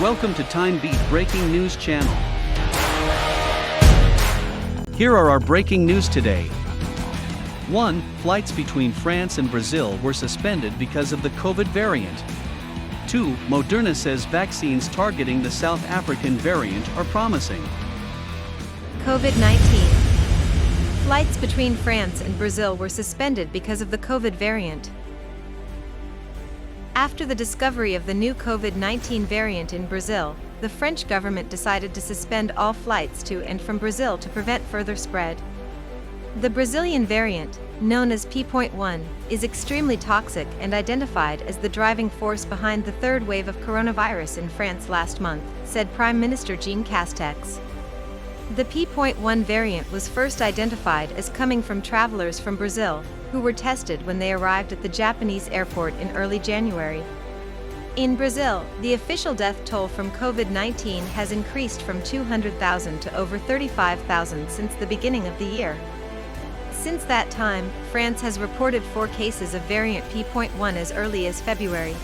Welcome to TimeBeat Breaking News Channel. Here are our breaking news today. 1. Flights between France and Brazil were suspended because of the COVID variant. 2. Moderna says vaccines targeting the South African variant are promising. COVID-19. Flights between France and Brazil were suspended because of the COVID variant. After the discovery of the new COVID-19 variant in Brazil, the French government decided to suspend all flights to and from Brazil to prevent further spread. The Brazilian variant, known as P.1, is extremely toxic and identified as the driving force behind the third wave of coronavirus in France last month, said Prime Minister Jean Castex. The P.1 variant was first identified as coming from travelers from Brazil, who were tested when they arrived at the Japanese airport in early January. In Brazil, the official death toll from COVID-19 has increased from 200,000 to over 35,000 since the beginning of the year. Since that time, France has reported 4 cases of variant P.1 as early as February.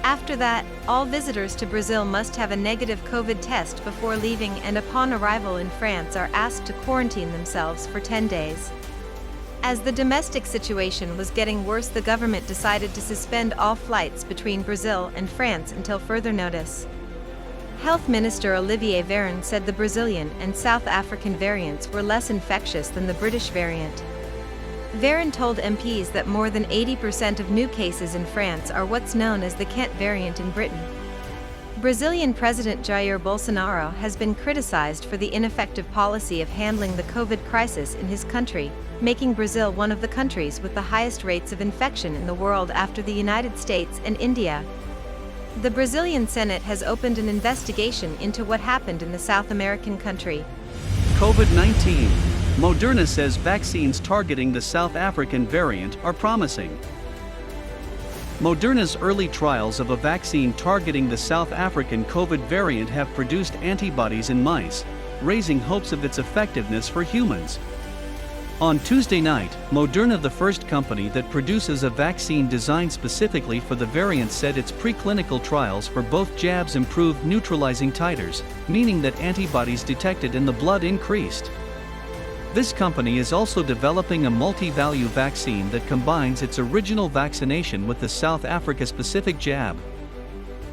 After that, all visitors to Brazil must have a negative COVID test before leaving, and upon arrival in France are asked to quarantine themselves for 10 days. As the domestic situation was getting worse, the government decided to suspend all flights between Brazil and France until further notice. Health Minister Olivier Véran said the Brazilian and South African variants were less infectious than the British variant. Véran told MPs that more than 80% of new cases in France are what's known as the Kent variant in Britain. Brazilian President Jair Bolsonaro has been criticized for the ineffective policy of handling the COVID crisis in his country, making Brazil one of the countries with the highest rates of infection in the world after the United States and India. The Brazilian Senate has opened an investigation into what happened in the South American country. COVID-19. Moderna says vaccines targeting the South African variant are promising. Moderna's early trials of a vaccine targeting the South African COVID variant have produced antibodies in mice, raising hopes of its effectiveness for humans. On Tuesday night, Moderna, the first company that produces a vaccine designed specifically for the variant, said its preclinical trials for both jabs improved neutralizing titers, meaning that antibodies detected in the blood increased. This company is also developing a multi-value vaccine that combines its original vaccination with the South Africa-specific jab.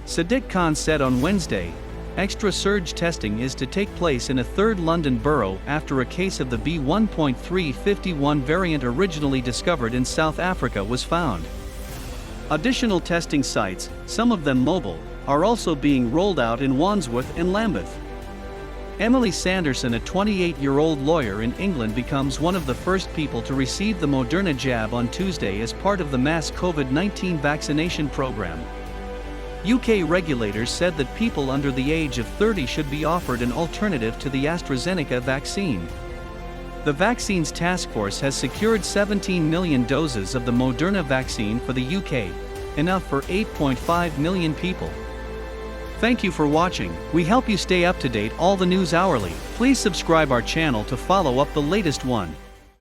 Sadiq Khan said on Wednesday, extra surge testing is to take place in a third London borough after a case of the B.1.351 variant originally discovered in South Africa was found. Additional testing sites, some of them mobile, are also being rolled out in Wandsworth and Lambeth. Emily Sanderson, a 28-year-old lawyer in England, becomes one of the first people to receive the Moderna jab on Tuesday as part of the mass COVID-19 vaccination program. UK regulators said that people under the age of 30 should be offered an alternative to the AstraZeneca vaccine. The Vaccines Task Force has secured 17 million doses of the Moderna vaccine for the UK, enough for 8.5 million people. Thank you for watching. We help you stay up to date all the news hourly. Please subscribe our channel to follow up the latest one.